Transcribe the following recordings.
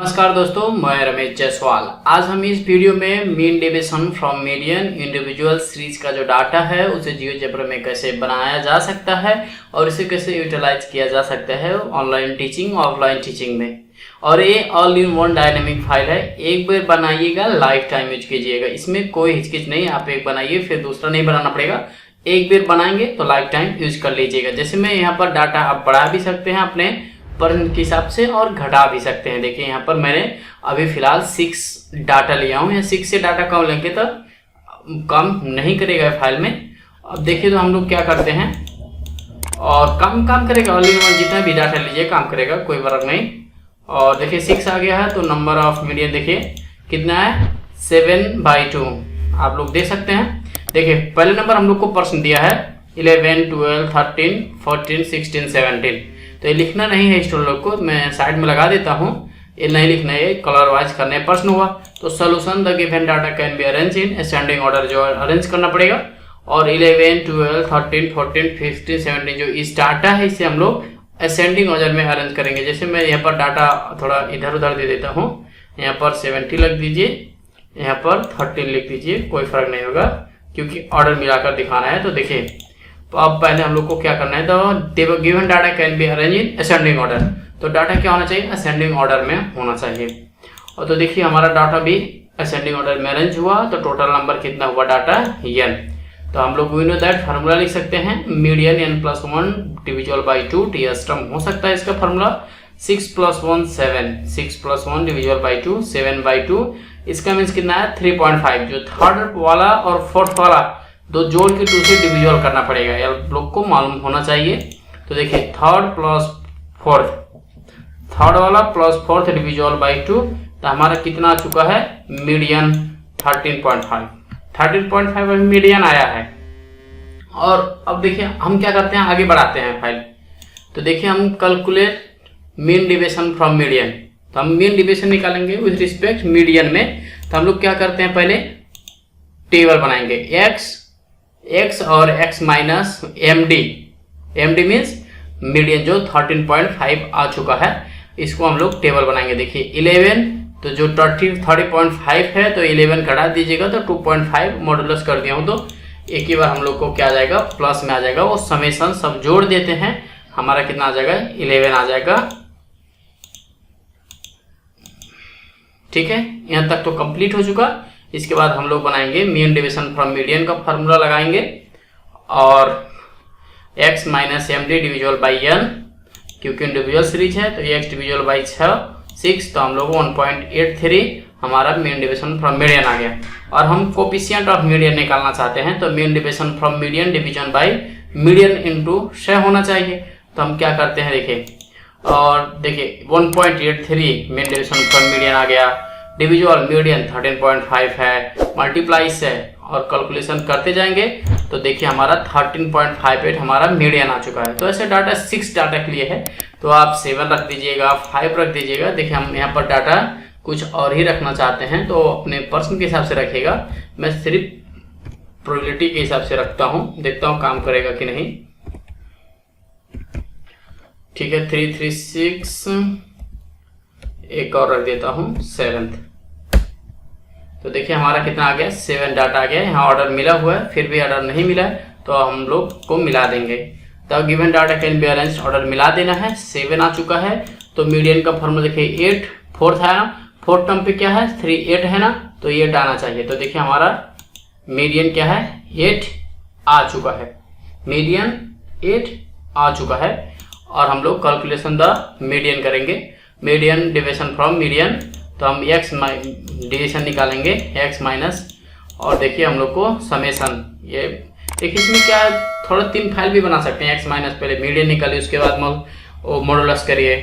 नमस्कार दोस्तों, मैं रमेश जायसवाल। आज हम इस वीडियो में mean deviation from median individual series का जो डाटा है उसे जियोजेब्रा में कैसे बनाया जा सकता है और इसे कैसे यूटिलाइज किया जा सकता है ऑनलाइन टीचिंग ऑफलाइन टीचिंग में। और ये all in one dynamic file है। एक बार बनाइएगा, लाइफ टाइम यूज कीजिएगा, इसमें कोई हिचकिच नहीं। आप एक बनाइए फिर दूसरा नहीं बनाना पड़ेगा। एक बार बनाएंगे तो लाइफ टाइम यूज कर लीजिएगा। जैसे मैं यहाँ पर डाटा आप बढ़ा भी सकते हैं अपने पर्सन के हिसाब से और घटा भी सकते हैं। देखिए यहाँ पर मैंने अभी फिलहाल 6 डाटा लिया हूँ। या 6 से डाटा कम लेंगे तो काम नहीं करेगा फाइल में। अब देखिए तो हम लोग क्या करते हैं और काम करेगा। ऑल इन वन जितना भी डाटा लीजिए काम करेगा, कोई फर्क नहीं। और देखिए 6 आ गया है तो नंबर ऑफ मीडियन देखिए कितना है 7/2। आप लोग देख सकते हैं। देखिए पहले नंबर हम लोग को पर्सन दिया है 11, 12, 13, 14, 16, 17। तो ये लिखना नहीं है इस लोग को, मैं साइड में लगा देता हूँ। ये नहीं लिखना है, कलर वाइज करने प्रश्न हुआ। तो solution the given data can be arrange in ascending order, जो अरेंज करना पड़ेगा। और 11, 12, 13, 14, 15, 17 जो इस डाटा है इसे हम लोग असेंडिंग ऑर्डर में अरेंज करेंगे। जैसे मैं यहाँ पर डाटा थोड़ा इधर उधर दे देता हूँ। यहाँ पर 70 लिख दीजिए, यहाँ पर 13 लिख दीजिए, कोई फर्क नहीं होगा क्योंकि ऑर्डर मिलाकर दिखाना है। तो देखिए तो अब पहले हम लोग को क्या करना है, तो given data can be arrange in ascending order. तो डाटा क्या होना चाहिए, असेंडिंग ऑर्डर में होना चाहिए। और तो देखिए हमारा डाटा भी असेंडिंग ऑर्डर में अरेंज हुआ। तो टोटल नंबर कितना हुआ डाटा n। तो हम लोग वी नो दैट फार्मूला लिख सकते हैं मीडियन n+1 डिविजिबल बाई 2। टीएस टर्म हो सकता है इसका फार्मूला 6 + 1 7, 6 + 1 डिविजिबल बाई 2 7/2। इसका मीन्स कितना है 3.5। जो थर्ड वाला और फोर्थ वाला दो जोड़ के 2 से डिविजिबल करना पड़ेगा, ये लोग को मालूम होना चाहिए। तो देखिए थर्ड प्लस फोर्थ, थर्ड वाला प्लस फोर्थ डिविजिबल बाई 2। तो हमारा कितना आ चुका है मीडियन 13.5। 13.5 मीडियन आया है। और अब देखिए हम क्या करते हैं, आगे बढ़ाते हैं फाइल। तो देखिए हम calculate mean deviation from median. तो हम मीन डेविएशन निकालेंगे विद रिस्पेक्ट मीडियन में। तो हम लोग क्या करते हैं, पहले टेबल बनाएंगे x और x minus md। md means median जो 13.5 आ चुका है, इसको हम लोग टेबल बनाएंगे। देखिए 11 तो जो 30.5 है तो 11 घटा दीजिएगा तो 2.5 मॉडुलस कर दिया हूँ। तो एक ही बार हम लोग को क्या आ जाएगा, प्लस में आ जाएगा। वो समेसन सब जोड़ देते हैं, हमारा कितना आ जाएगा 11 आ जाएगा। ठीक है, यहाँ तक तो कंप्लीट हो चुका। इसके बाद हम लोग बनाएंगे मीन डेविएशन फ्रॉम मीडियन का फार्मूला लगाएंगे और x minus md divisible by n, क्योंकि इंडिविजुअल सीरीज है तो x डिविजिबल बाई 6। तो हम लोग 1.83 हमारा मीन डेविएशन फ्रॉम मीडियन आ गया। और हम कोफिशिएंट ऑफ मीडियन निकालना चाहते हैं तो mean deviation from median division by median into 6 होना चाहिए। तो हम क्या करते हैं देखिए, और देखिए 1.83 मीन डेविएशन फ्रॉम मीडियन आ गया। डिविजिबल मीडियन 13.5 है, मल्टीप्लाई से और कैलकुलेशन करते जाएंगे तो देखिए हमारा 13.58 हमारा मीडियन आ चुका है। तो ऐसे डाटा 6 डाटा के लिए है, तो आप 7 रख दीजिएगा, 5 रख दीजिएगा। देखिए हम यहाँ पर डाटा कुछ और ही रखना चाहते हैं तो अपने पर्सन के हिसाब से रखिएगा। मैं सिर्फ प्रोबेबिलिटी के हिसाब से रखता हूँ, देखता हूँ काम करेगा कि नहीं। ठीक है 3, 3, 6, एक और रख देता हूँ 7। तो देखिए हमारा कितना आ गया 7 डाटा आ गया। यहाँ ऑर्डर मिला हुआ है, फिर भी ऑर्डर नहीं मिला है तो हम लोग को मिला देंगे। तो given data can be arrange, order मिला देना है। 7 आ चुका है तो मीडियन का फॉर्मूला देखिए 8, फोर्थ है ना, फोर्थ टर्म पे क्या है 3, 8 है ना, तो 8 आना चाहिए। तो देखिए हमारा मीडियन क्या है 8 आ चुका है, मीडियन 8 आ चुका है। और हम लोग कैलकुलेशन द मीडियन करेंगे, मीडियन डेविएशन फ्रॉम मीडियन। तो हम x डिवीजन निकालेंगे x माइनस, और देखिए हम लोग को समेसन, ये देखिए इसमें क्या है थोड़ा 3 फाइल भी बना सकते हैं। x माइनस पहले मीडियन निकालिए, उसके बाद मॉडुलस करिए।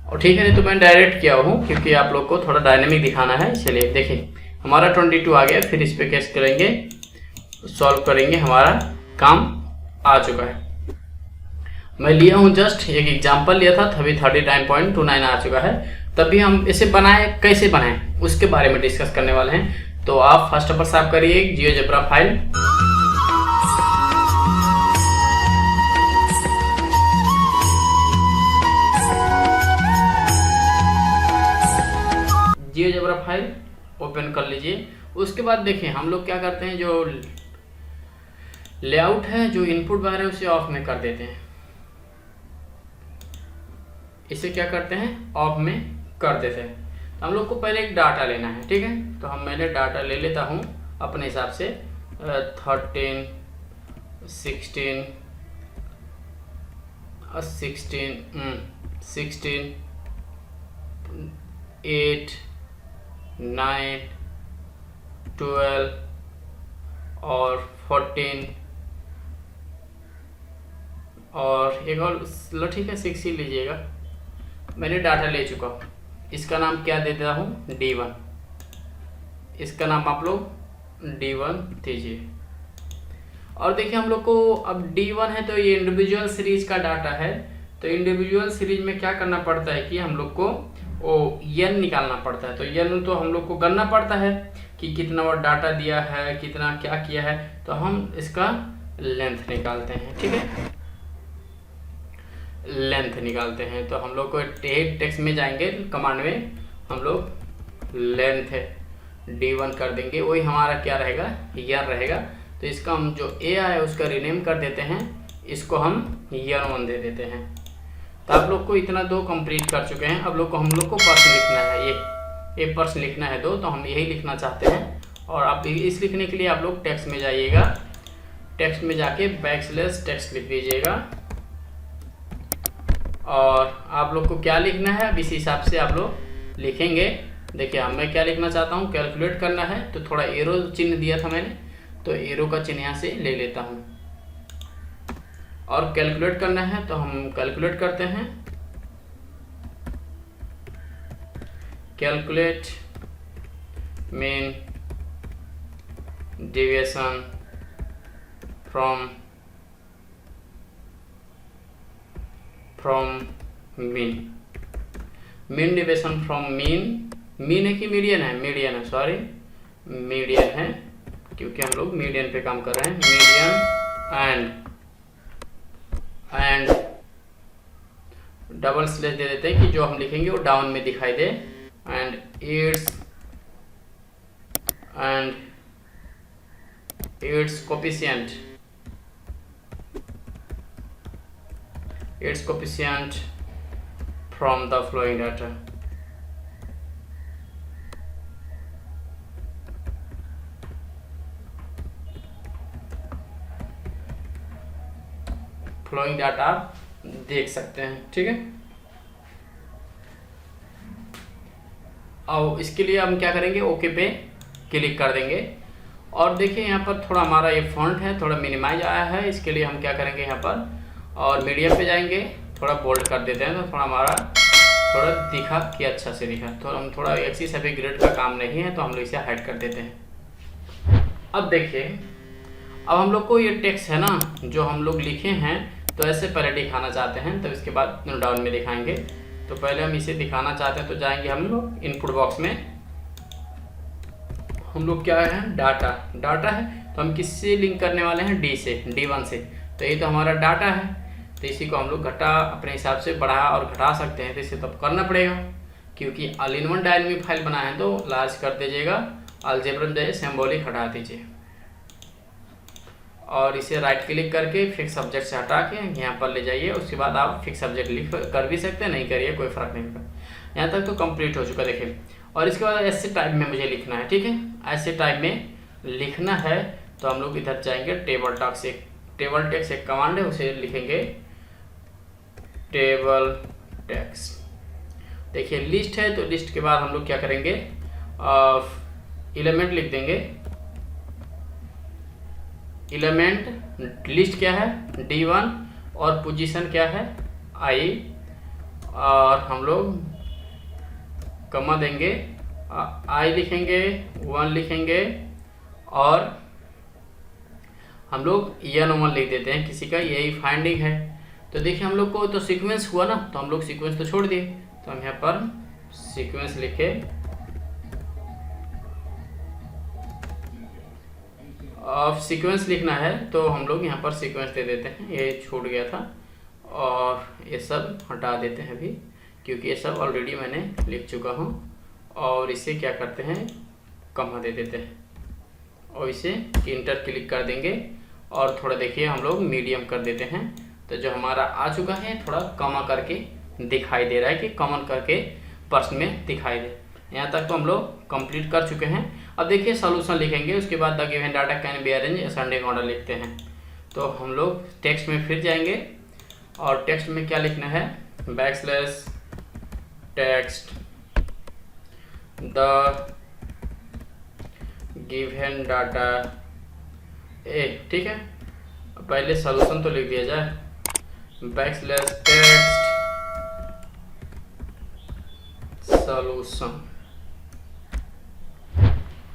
और ठीक है, नहीं तो मैं डायरेक्ट किया हूँ क्योंकि आप लोग को थोड़ा डायनेमिक दिखाना है। चलिए देखिए हमारा 22 आ गया। फिर इस पर कैसे करेंगे, सॉल्व करेंगे, हमारा काम आ चुका है। मैं लिया हूँ जस्ट एक एग्जांपल लिया था, तभी 39.29 आ चुका है। तभी हम इसे बनाए, कैसे बनाएं उसके बारे में डिस्कस करने वाले हैं। तो आप फर्स्ट ऑफ ऑल साफ करिए GeoGebra file. GeoGebra file open कर लीजिए। उसके बाद देखिए हम लोग क्या करते हैं, जो लेआउट है, जो इनपुट बार है उसे ऑफ में कर देते हैं। इसे क्या करते हैं, ऑफ में कर देते हैं। तो हम लोग को पहले एक डाटा लेना है, ठीक है। तो मैंने डाटा ले लेता हूँ अपने हिसाब से 13, 16, 8, 9, 12 और 14 और एक और, लो ठीक है 6 ही लीजिएगा। मैंने डाटा ले चुका हूँ। इसका नाम क्या दे देता हूँ, D1। इसका नाम आप लोग D1 दीजिए। और देखिए हम लोग को अब D1 है तो ये इंडिविजुअल सीरीज का डाटा है। तो इंडिविजुअल सीरीज में क्या करना पड़ता है कि हम लोग को n निकालना पड़ता है। तो n तो हम लोग को गणना पड़ता है कि कितना वो डाटा दिया है, कितना क्या किया है। तो हम इसका लेंथ निकालते हैं, ठीक है, लेंथ निकालते हैं। तो हम लोग को टेक्स्ट में जाएंगे, कमांड में हम लोग लेंथ D1 कर देंगे। वही हमारा क्या रहेगा, ईयर रहेगा। तो इसका हम जो ए है उसका रीनेम कर देते हैं, इसको हम N1 दे देते हैं। तो आप लोग को इतना 2 कंप्लीट कर चुके हैं। अब हम लोग को पर्सन लिखना है, ये पर्सन लिखना है 2, तो हम यही लिखना चाहते हैं। और आप इस लिखने के लिए आप लोग टेक्स्ट में जाइएगा, टेक्स्ट में जाके \टेक्स्ट लिख दीजिएगा। और आप लोग को क्या लिखना है, अब इस हिसाब से आप लोग लिखेंगे। देखिए मैं क्या लिखना चाहता हूँ, कैलकुलेट करना है। तो थोड़ा एरो चिन्ह दिया था मैंने, तो एरो का चिन्ह यहाँ से ले लेता हूँ। और कैलकुलेट करना है तो हम कैलकुलेट करते हैं, calculate mean deviation from mean deviation from mean है कि मीडियन है, मीडियन है, सॉरी मीडियन है, क्योंकि हम लोग मीडियन पे काम कर रहे हैं। मीडियन एंड डबल स्लैश दे देते हैं कि जो हम लिखेंगे वो डाउन में दिखाई दे। And its coefficient from the flowing data। Flowing data आप देख सकते हैं, ठीक है। और इसके लिए हम क्या करेंगे, ओके पे क्लिक कर देंगे। और देखिए यहाँ पर थोड़ा हमारा ये फॉन्ट है, थोड़ा मिनिमाइज आया है। इसके लिए हम क्या करेंगे, यहाँ पर और मीडियम पे जाएंगे, थोड़ा बोल्ड कर देते हैं। तो थोड़ा हमारा थोड़ा दिखा कि अच्छा से दिखा। तो हम थोड़ा एक्सिस अभी ग्रेड का काम नहीं है, तो हम लोग इसे हाइड कर देते हैं। अब देखिए, अब हम लोग को ये टेक्स्ट है ना जो हम लोग लिखे हैं, तो ऐसे पहले दिखाना चाहते हैं, तो इसके बाद डाउन में दिखाएंगे। तो पहले हम इसे दिखाना चाहते हैं, तो जाएंगे हम लोग इनपुट बॉक्स में। हम लोग क्या है, डाटा है, तो हम किससे लिंक करने वाले हैं, D1 से। तो ये तो हमारा डाटा है, तो इसी को हम लोग अपने हिसाब से बढ़ा और घटा सकते हैं। तो इसे तब करना पड़ेगा, क्योंकि all in one dynamic file बना है। तो लार्ज कर दीजिएगा, अलजेब्रा में जाइए, सिंबॉलिक हटा दीजिए और इसे राइट क्लिक करके फिक्स सब्जेक्ट से हटा के यहाँ पर ले जाइए। उसके बाद आप फिक्स सब्जेक्ट लिख कर भी सकते हैं, नहीं करिए, कोई फ़र्क नहीं पड़ता। यहाँ तक तो कंप्लीट हो चुका, देखिए। और इसके बाद ऐसे टाइप में मुझे लिखना है, ठीक है, ऐसे टाइप में लिखना है। तो हम लोग इधर जाएंगे, टेबल टेक्स्ट एक कमांड है, उसे लिखेंगे टेबल टेक्स्ट। देखिए लिस्ट है, तो लिस्ट के बाद हम लोग क्या करेंगे, एलिमेंट लिख देंगे। एलिमेंट लिस्ट क्या है, D1 और पोजीशन क्या है, I। और हम लोग कमा देंगे, I लिखेंगे, 1 लिखेंगे और हम लोग N1 लिख देते हैं, किसी का यही फाइंडिंग है। तो देखिए हम लोग को तो सीक्वेंस हुआ ना, तो हम लोग सीक्वेंस तो छोड़ दिए। तो हम यहाँ पर सीक्वेंस लिखे और सीक्वेंस लिखना है, तो हम लोग यहाँ पर सीक्वेंस दे देते हैं। ये छूट गया था और ये सब हटा देते हैं अभी, क्योंकि ये सब ऑलरेडी मैंने लिख चुका हूँ। और इसे क्या करते हैं, कमा दे देते हैं और इसे इंटर क्लिक कर देंगे और थोड़ा देखिए हम लोग मीडियम कर देते हैं। तो जो हमारा आ चुका है थोड़ा कमा करके दिखाई दे रहा है कि कॉमन करके प्रश्न में दिखाई दे। यहाँ तक तो हम लोग कंप्लीट कर चुके हैं। अब देखिए सॉल्यूशन लिखेंगे, उसके बाद the given data can be arrange ascending order लिखते हैं। तो हम लोग टेक्स्ट में फिर जाएंगे और टेक्स्ट में क्या लिखना है, backslash text the given data ए, ठीक है। पहले सॉल्यूशन तो लिख दिया जाए, बैकस्लैश टेक्स्ट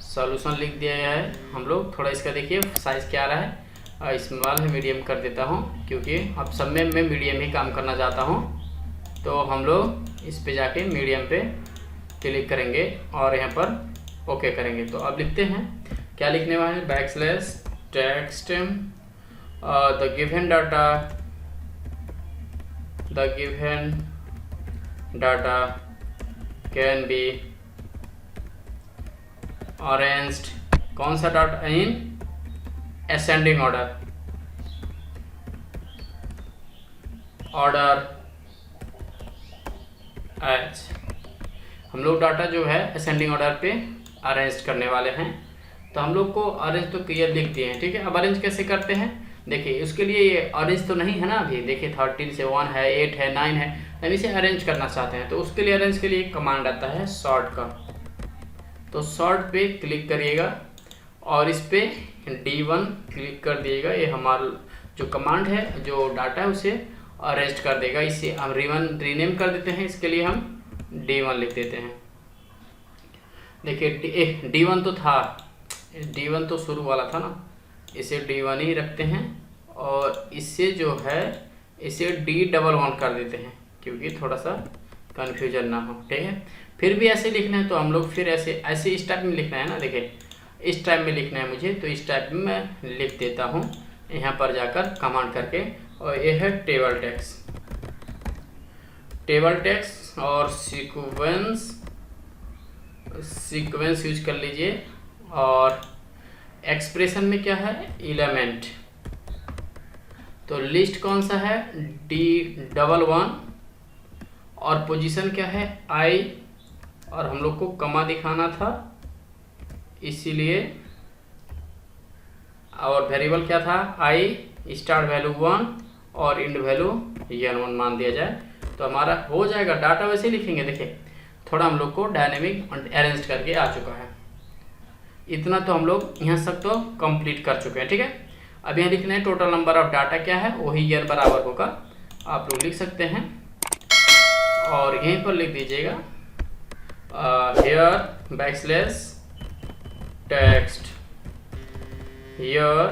सॉल्यूशन लिख दिया गया है हम लोग। थोड़ा इसका देखिए साइज क्या आ रहा है, स्मॉल है, मीडियम कर देता हूँ क्योंकि अब सब में मैं मीडियम ही काम करना चाहता हूँ। तो हम लोग इस पे जाके मीडियम पे क्लिक करेंगे और यहाँ पर ओके करेंगे। तो अब लिखते हैं, क्या लिखने वाले हैं, backslash text the given data can be arranged, कौन सा data, in ascending order as. हम लोग डाटा जो है असेंडिंग ऑर्डर पे अरेंज करने वाले हैं। तो हम लोग को अरेंज तो क्लियर लिख दिए हैं, ठीक है। अब अरेंज कैसे करते हैं, देखिए उसके लिए ये अरेंज तो नहीं है ना अभी, देखिए 13 से 1 है, 8 है, 9 है, हम इसे अरेंज करना चाहते हैं। तो उसके लिए अरेंज के लिए एक कमांड आता है सॉर्ट का। तो सॉर्ट पे क्लिक करिएगा और इस पे D1 क्लिक कर दिएगा। ये हमारा जो कमांड है, जो डाटा है उसे अरेंज कर देगा। इसे हम रीनेम कर देते हैं, इसके लिए हम D1 लिख देते हैं। देखिए D1 तो था, D1 तो शुरू वाला था ना, इसे D1 ही रखते हैं और इससे जो है इसे D11 कर देते हैं क्योंकि थोड़ा सा कन्फ्यूजन ना हो, ठीक है। फिर भी ऐसे लिखना है तो हम लोग फिर ऐसे इस टाइप में लिखना है ना, देखिए इस टाइप में लिखना है मुझे, तो इस टाइप में मैं लिख देता हूँ यहाँ पर जाकर कमांड करके। और ये है टेबल टेक्स्ट और सीक्वेंस यूज कर लीजिए। और एक्सप्रेशन में क्या है, एलिमेंट, तो लिस्ट कौन सा है, D11 और पोजीशन क्या है, I, और हम लोग को कमा दिखाना था इसीलिए, और वेरिएबल क्या था, I स्टार्ट वैल्यू 1 और इंड वैल्यू N1 मान दिया जाए तो हमारा हो जाएगा। डाटा वैसे ही लिखेंगे, देखिए थोड़ा हम लोग को डायनेमिक अरेंज करके आ चुका है। इतना तो हम लोग यहाँ तक तो कंप्लीट कर चुके हैं, ठीक है। अब यहाँ लिखना है टोटल नंबर ऑफ डाटा क्या है, वही ईयर बराबर होगा, आप लोग लिख सकते हैं। और यहीं पर लिख दीजिएगा here backslash text here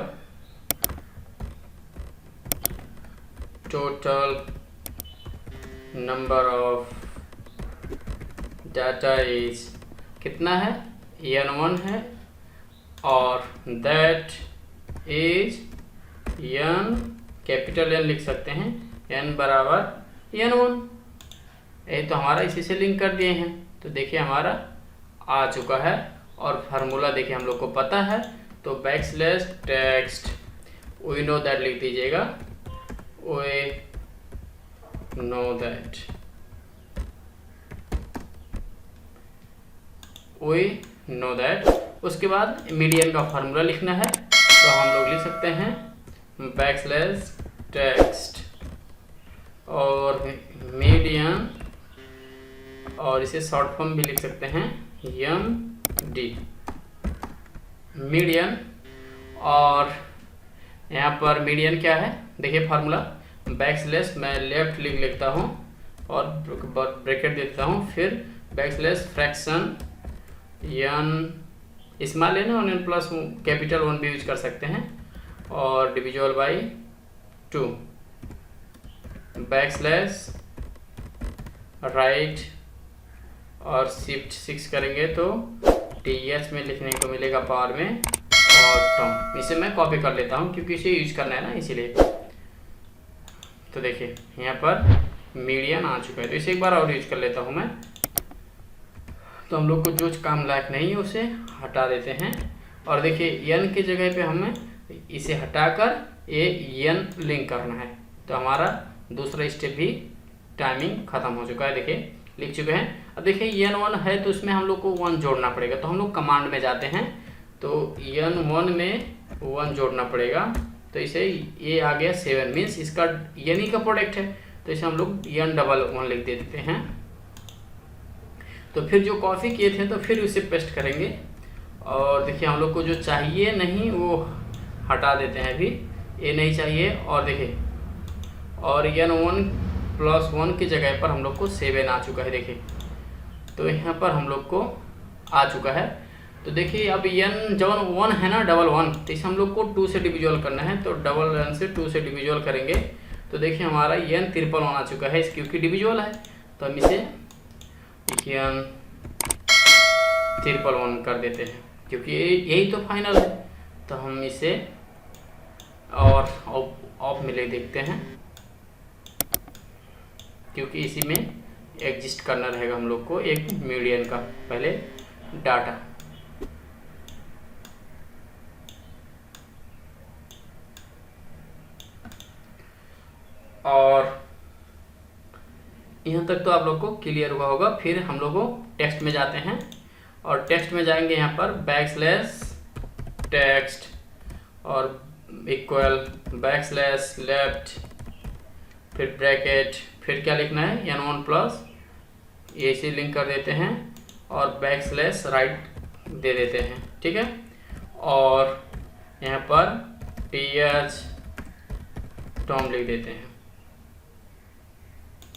total number of data is, कितना है, N1 है, और that is N, capital N लिख सकते हैं, N बराबर N1। ये तो हमारा इसी से लिंक कर दिए हैं। तो देखिए हमारा आ चुका है और फार्मूला देखिए हम लोग को पता है। तो backslash text we know that लिख दीजिएगा, we know that, we know that. उसके बाद मीडियन का फार्मूला लिखना है, तो हम लोग लिख सकते हैं बैकस्लैश टेक्स्ट और मीडियन, और इसे शॉर्ट फॉर्म भी लिख सकते हैं MD, मीडियन। और यहाँ पर मीडियन क्या है, देखिए फार्मूला, बैकस्लैश मैं लेफ्ट लिख लेता हूँ और ब्रैकेट देता हूँ, फिर बैकस्लैश फ्रैक्शन N स्मॉल लेना और N प्लस कैपिटल 1 भी यूज कर सकते हैं, और डिविजिबल बाई 2, बैकस्लैश राइट और शिफ्ट 6 करेंगे तो TH में लिखने को मिलेगा पावर में, और टर्म। इसे मैं कॉपी कर लेता हूँ क्योंकि इसे यूज करना है ना, इसीलिए। तो देखिए यहाँ पर मीडियन आ चुका है, तो इसे एक बार और यूज कर लेता हूँ मैं, तो हम लोग को जो काम लायक नहीं है उसे हटा देते हैं। और देखिए n के जगह पे हमें इसे हटाकर ये n लिंक करना है, तो हमारा दूसरा स्टेप भी टाइमिंग खत्म हो चुका है। देखिए लिख चुके हैं। अब देखिए n1 है तो इसमें हम लोग को 1 जोड़ना पड़ेगा, तो हम लोग कमांड में जाते हैं तो n1 में 1 जोड़ना पड़ेगा, तो इसे ये आ गया 7 मीन्स इसका n का प्रोडक्ट है, तो इसे हम लोग n11 लिख देते हैं। तो फिर जो कॉपी किए थे तो फिर उसे पेस्ट करेंगे और देखिए हम लोग को जो चाहिए नहीं वो हटा देते हैं, अभी ये नहीं चाहिए। और देखिए और n1+1 की जगह पर हम लोग को 7 आ चुका है। देखिए तो यहाँ पर हम लोग को आ चुका है। तो देखिए अब n जब 1 है ना 1 तो इसे हम लोग को 2 से डिविजुअल करना है, तो 1 से 2 से डिविजुअल करेंगे तो देखिए हमारा n 1 आ चुका है, इस क्योंकि डिविजुअल है तो हम इसे n 1 कर देते हैं, क्योंकि यही तो फाइनल है। तो हम इसे और ऑफ में ले देखते हैं, क्योंकि इसी में एग्जिस्ट करना रहेगा हम लोग को एक मीडियन का पहले डाटा। और यहाँ तक तो आप लोग को क्लियर हुआ होगा। फिर हम लोग को टेक्स्ट में जाते हैं और टेक्स्ट में जाएंगे यहाँ पर \टेक्स्ट और इक्वल \लेफ्ट फिर ब्रैकेट, फिर क्या लिखना है n1+ ये इसे लिंक कर देते हैं और \राइट दे देते हैं, ठीक है। और यहाँ पर th टॉम लिख देते हैं।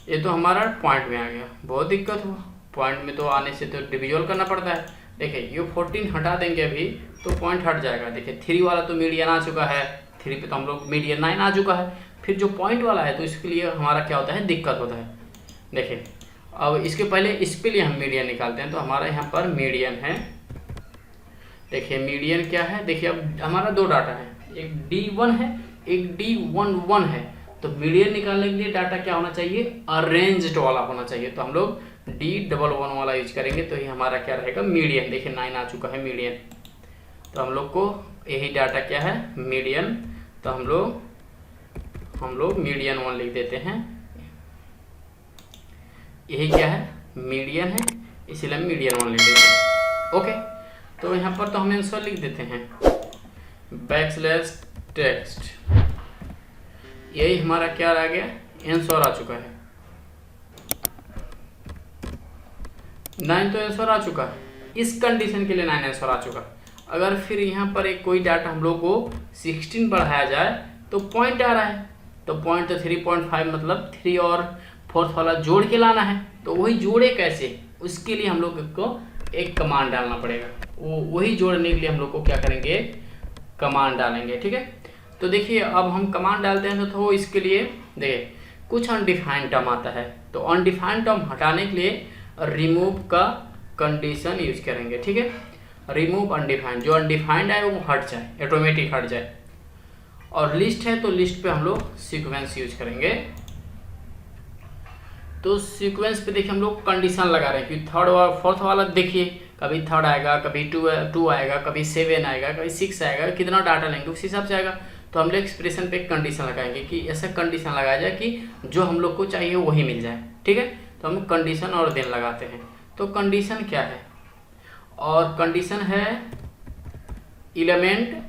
ये तो हमारा पॉइंट में आ गया, बहुत दिक्कत हुआ। पॉइंट में तो आने से तो डिविजुअल करना पड़ता है। देखिए ये 14 हटा देंगे अभी तो पॉइंट हट जाएगा। देखिए 3 वाला तो मीडियन आ चुका है, 3 पे तो हम लोग मीडियन 9 आ चुका है। फिर जो पॉइंट वाला है तो इसके लिए हमारा क्या होता है, दिक्कत होता है। देखिए अब इसके पहले इसके लिए हम मीडियन निकालते हैं, तो हमारा यहाँ पर मीडियन है। देखिए मीडियन क्या है, देखिए अब हमारा 2 डाटा है, एक D1 है एक D11 है। तो मीडियन निकालने के लिए डाटा क्या होना चाहिए, अरेंज्ड वाला होना चाहिए। तो हम लोग D11 वाला यूज करेंगे, तो ये हमारा क्या रहेगा मीडियन। देखिए 9 आ चुका है मीडियन, तो हम लोग को यही डाटा क्या है मीडियन। तो हम लोग मीडियन 1 लिख देते हैं। यही क्या है मीडियन है, इसीलिए हम मीडियन 1 लिख देते हैं। ओके, तो यहाँ पर तो हम आंसर लिख देते हैं \टेक्स्ट। यही हमारा क्या रह गया, आंसर आ चुका है 9, तो आंसर आ चुका है। इस कंडीशन के लिए 9 आंसर आ चुका। अगर फिर यहाँ पर एक कोई डाटा हम लोग को 16 बढ़ाया जाए तो पॉइंट आ रहा है, तो पॉइंट तो 3.5 मतलब 3 और 4th वाला जोड़ के लाना है। तो वही जोड़े कैसे, उसके लिए हम लोग को एक कमांड डालना पड़ेगा। वही जोड़ने के लिए हम लोग को क्या करेंगे, कमांड डालेंगे, ठीक है। तो देखिए अब हम कमांड डालते हैं तो इसके लिए देखिए कुछ अनडिफाइंड टर्म आता है, तो अनडिफाइंड टर्म हटाने के लिए रिमूव का कंडीशन यूज करेंगे, ठीक है। रिमूव अनडिफाइंड, जो अनडिफाइंड है वो हट जाए, ऑटोमेटिक हट जाए। और लिस्ट है तो लिस्ट पे हम लोग सीक्वेंस यूज करेंगे। तो सीक्वेंस पे देखिए हम लोग कंडीशन लगा रहे हैं कि 3rd और 4th वाला देखिए कभी 3rd आएगा, कभी 2 आएगा, कभी 7 आएगा, कभी 6 आएगा, कितना डाटा लेंगे उस हिसाब से आएगा। तो हम लोग एक्सप्रेशन पे कंडीशन लगाएंगे कि ऐसा कंडीशन लगाया जाए कि जो हम लोग को चाहिए वही मिल जाए, ठीक है। तो हम कंडीशन और देन लगाते हैं। तो कंडीशन क्या है, और कंडीशन है एलिमेंट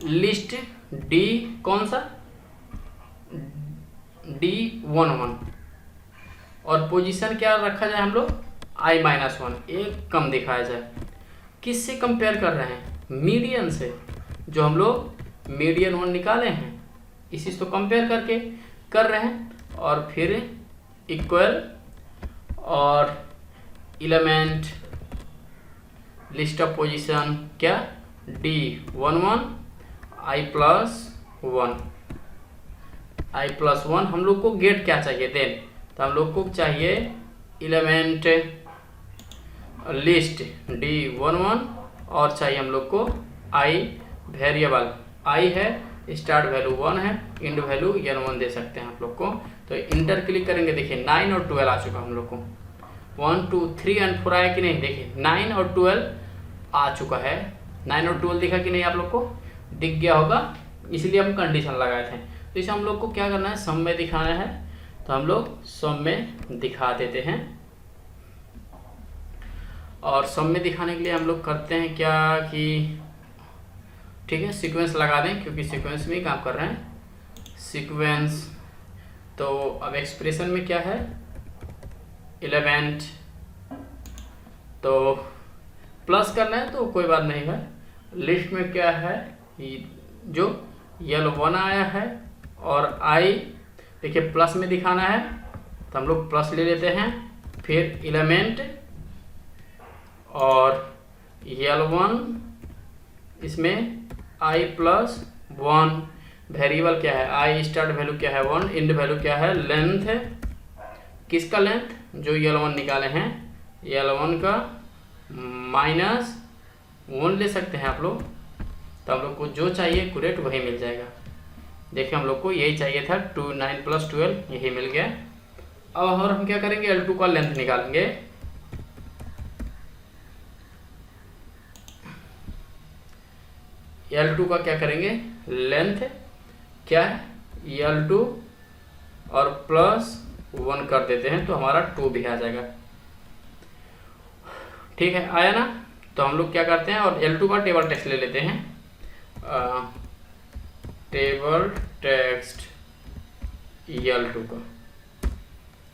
लिस्ट D कौन सा D11 और पोजीशन क्या रखा जाए हम लोग I-1, एक कम दिखाया जाए। किससे कंपेयर कर रहे हैं, मीडियन से, जो हम लोग मीडियन 1 निकाले हैं इसी से तो कंपेयर करके कर रहे हैं। और फिर इक्वल और एलिमेंट लिस्ट ऑफ पोजीशन क्या D11 I+1 हम लोग को गेट क्या चाहिए देन, तो हम लोग को चाहिए एलिमेंट लिस्ट D11 और चाहिए हम लोग को I वेरिएबल I है, स्टार्ट वैल्यू 1 है, इंड वैल्यू n1 दे सकते हैं आप लोग को। तो इंटर क्लिक करेंगे, देखिए 9 और 12 आ चुका हम लोग को। 1 2 3 एंड 4 आया कि नहीं, देखिए 9 और 12 आ चुका है। 9 और 12 दिखा कि नहीं, आप लोग को दिख गया होगा, इसलिए हम कंडीशन लगाए थे। तो इसे हम लोग को क्या करना है, सम में दिखाना है, तो हम लोग सम में दिखा देते हैं। और सम में दिखाने के लिए हम लोग करते हैं क्या कि ठीक है सीक्वेंस लगा दें, क्योंकि सीक्वेंस में ही काम कर रहे हैं। सीक्वेंस तो अब एक्सप्रेशन में क्या है 11, तो प्लस करना है तो कोई बात नहीं है। लिस्ट में क्या है जो L1 आया है और I देखिए प्लस में दिखाना है, तो हम लोग प्लस ले लेते हैं। फिर एलिमेंट और L1 इसमें I + 1, वेरिएबल क्या है I स्टार्ट वैल्यू क्या है 1, इंड वैल्यू क्या है लेंथ है, किसका लेंथ जो L1 निकाले हैं L1 का -1 ले सकते हैं आप लोग, तो हम लोग को जो चाहिए एक्यूरेट वही मिल जाएगा। देखिए हम लोग को यही चाहिए था 9 + 12 यही मिल गया। अब और हम क्या करेंगे L2 का लेंथ निकालेंगे। L2 का क्या करेंगे लेंथ क्या है L2 और +1 कर देते हैं, तो हमारा 2 भी आ जाएगा। ठीक है आया ना, तो हम लोग क्या करते हैं और L2 का टेबल टेक्स्ट ले लेते हैं। टेबल टेक्स्ट L2 का,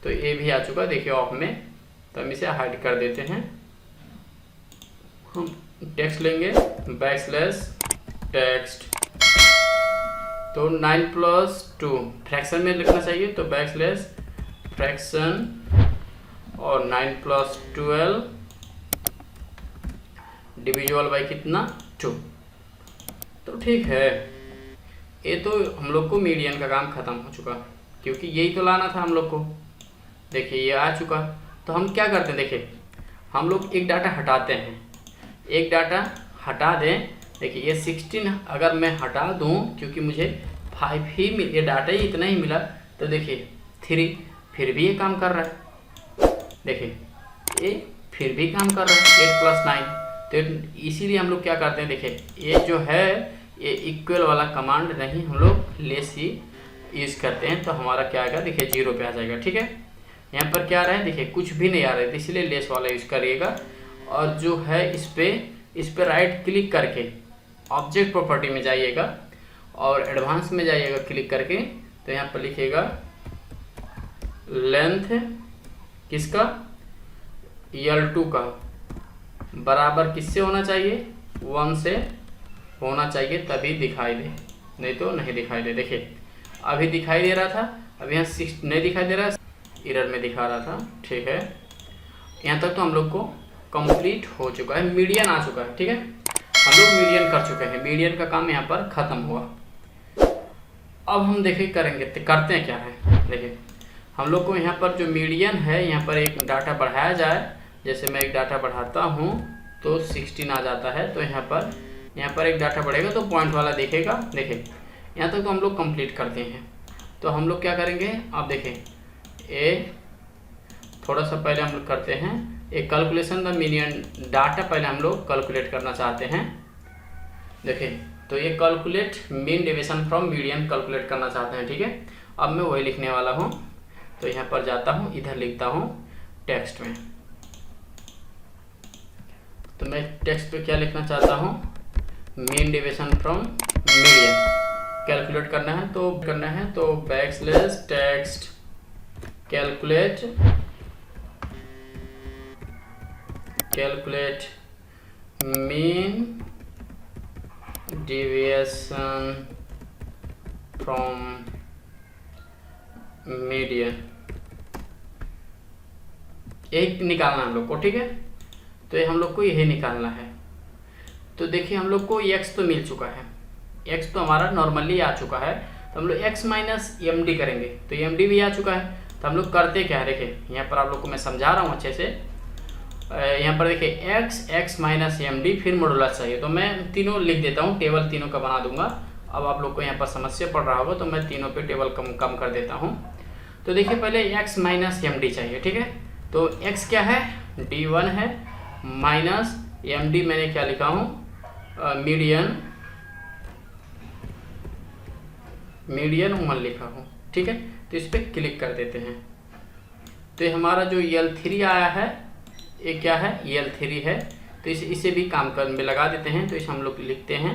तो ये भी आ चुका देखिए ऑफ में, तो हम इसे हाइड कर देते हैं। हम टेक्स्ट लेंगे \text, तो 9 + 2 फ्रैक्शन में लिखना चाहिए, तो \fraction और 9 + 12 डिविजिबल बाई कितना 2। तो ठीक है, ये तो हम लोग को मीडियन का काम खत्म हो चुका, क्योंकि यही तो लाना था हम लोग को। देखिए ये आ चुका, तो हम क्या करते हैं देखिए हम लोग एक डाटा हटाते हैं, एक डाटा हटा दें। देखिए ये 16 अगर मैं हटा दूं, क्योंकि मुझे 5 ही ये डाटा ही इतना ही मिला, तो देखिए 3 फिर भी ये काम कर रहा है, देखिए ये फिर भी काम कर रहा है 8 + 9। तो इसीलिए हम लोग क्या करते हैं देखिए ये जो है ये इक्वल वाला कमांड नहीं, हम लोग लेस ही यूज़ करते हैं, तो हमारा क्या आएगा देखिए 0 पे आ जाएगा। ठीक है यहाँ पर क्या आ रहा है देखिए कुछ भी नहीं आ रहा है, इसलिए लेस वाला यूज़ करिएगा। और जो है इस पे राइट क्लिक करके ऑब्जेक्ट प्रॉपर्टी में जाइएगा और एडवांस में जाइएगा क्लिक करके, तो यहाँ पर लिखिएगा लेंथ किसका L2 का बराबर किससे होना चाहिए 1 से होना चाहिए, तभी दिखाई दे, नहीं तो नहीं दिखाई दे। देखिए अभी दिखाई दे रहा था, अब यहाँ 6 नहीं दिखाई दे रहा, एरर में दिखा रहा था। ठीक है यहाँ तक तो हम लोग को कंप्लीट हो चुका है, मीडियन आ चुका है। ठीक है हम लोग मीडियन कर चुके हैं, मीडियन का काम यहाँ पर ख़त्म हुआ। अब हम देखिए करेंगे करते हैं क्या है, देखिए हम लोग को यहाँ पर जो मीडियन है यहाँ पर एक डाटा बढ़ाया जाए। जैसे मैं एक डाटा बढ़ाता हूँ तो 16 आ जाता है, तो यहाँ पर एक डाटा बढ़ेगा तो पॉइंट वाला दिखेगा। देखिए यहाँ तक तो हम लोग कंप्लीट करते हैं, तो हम लोग क्या करेंगे अब देखिए ये थोड़ा सा पहले हम लोग करते हैं एक कैलकुलेशन द मीडियन डाटा, पहले हम लोग कैलकुलेट करना चाहते हैं। देखिए तो ये calculate mean deviation from median calculate करना चाहते हैं। ठीक है अब मैं वही लिखने वाला हूँ, तो यहाँ पर जाता हूँ, इधर लिखता हूँ टेक्स्ट में, तो मैं टेक्स्ट पे क्या लिखना चाहता हूँ mean deviation from median calculate करना है, तो \text calculate mean deviation from median, एक निकालना हम लोग को। ठीक है तो ये हम लोग को यही निकालना है। तो देखिए हम लोग को x तो मिल चुका है, x तो हमारा नॉर्मली आ चुका है, तो हम लोग x - MD करेंगे, तो MD भी आ चुका है। तो हम लोग करते क्या है देखिए यहाँ पर आप लोग को मैं समझा रहा हूँ अच्छे से। यहाँ पर देखिए x - MD फिर मॉडुलस चाहिए, तो मैं तीनों लिख देता हूँ, टेबल तीनों का बना दूंगा। अब आप लोग को यहाँ पर समस्या पड़ रहा होगा, तो मैं तीनों पे टेबल कम कर देता हूँ। तो देखिए पहले x - MD चाहिए। ठीक है तो x क्या है, d1 है, माइनस md मैंने क्या लिखा हूँ, मीडियन 1 लिखा हूँ। ठीक है, तो इस पर क्लिक कर देते हैं। तो ये हमारा जो L3 आया है, ये क्या है, L3 है। तो इसे भी काम कर में लगा देते हैं। तो इसे हम लोग लिखते हैं,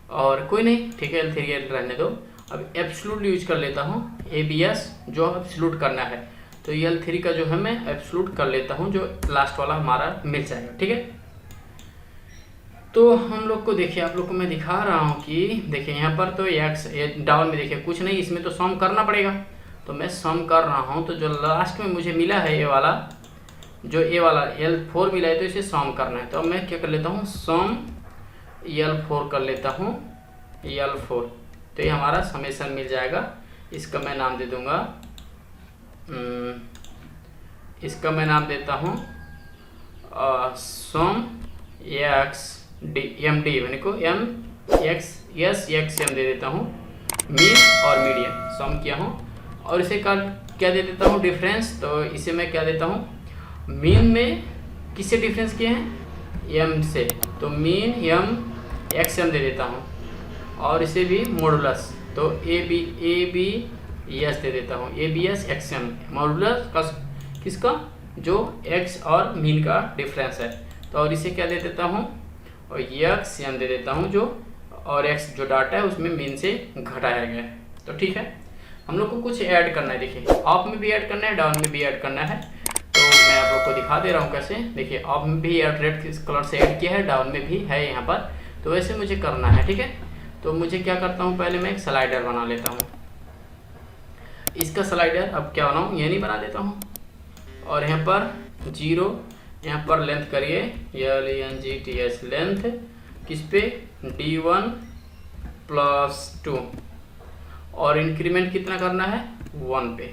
और कोई नहीं, ठीक है, L3 रहने दो। अब एब्सोल्यूट यूज कर लेता हूँ, ABS जो एब्सोल्यूट करना है। तो L3 का जो है मैं एब्सोल्यूट कर लेता हूँ, जो लास्ट वाला हमारा मिल जाएगा। ठीक है, तो हम लोग को देखिए, आप लोग को मैं दिखा रहा हूँ कि देखिए यहाँ पर तो x डाउन में देखिए कुछ नहीं, इसमें तो सम करना पड़ेगा। तो मैं सम कर रहा हूँ। तो जो लास्ट में मुझे मिला है ये वाला, जो ये वाला L4 मिला है, तो इसे सम करना है। तो अब मैं क्या कर लेता हूँ, सम L4 कर लेता हूँ, L4। तो ये हमारा समेशन मिल जाएगा। इसका मैं नाम दे दूँगा, इसका मैं नाम देता हूँ सम एम डी, मैंने को एम एक्स एम दे देता हूँ, मीन और मीडियन सम किया हूँ। और इसे क्या दे देता हूँ, डिफरेंस। तो इसे मैं क्या देता हूँ, मीन में किससे डिफरेंस किए हैं, एम से, तो मीन एम एक्स एम दे देता हूँ। और इसे भी मॉडुलस, तो ए बी एस दे देता हूँ, ABS एक्स एम, मॉडुलस किसका, जो x और मीन का डिफरेंस है। तो और इसे क्या दे देता हूँ, और एक्स एम दे देता हूँ, जो और x जो डाटा है उसमें मीन से घटाया गया है। तो ठीक है, हम लोग को कुछ ऐड करना है। देखिए अप में भी ऐड करना है, डाउन में भी ऐड करना है। तो मैं आप लोग को दिखा दे रहा हूँ कैसे। देखिए अप में भी रेड कलर से ऐड किया है, डाउन में भी है यहाँ पर। तो वैसे मुझे करना है। ठीक है, तो मुझे क्या करता हूँ, पहले मैं एक स्लाइडर बना लेता हूँ। इसका स्लाइडर अब क्या बनाऊँ, ये नहीं बना देता हूँ। और यहाँ पर 0, यहाँ पर लेंथ करिए LENGTH, लेंथ किस पे, D1 + 2, और इंक्रीमेंट कितना करना है, 1 पे।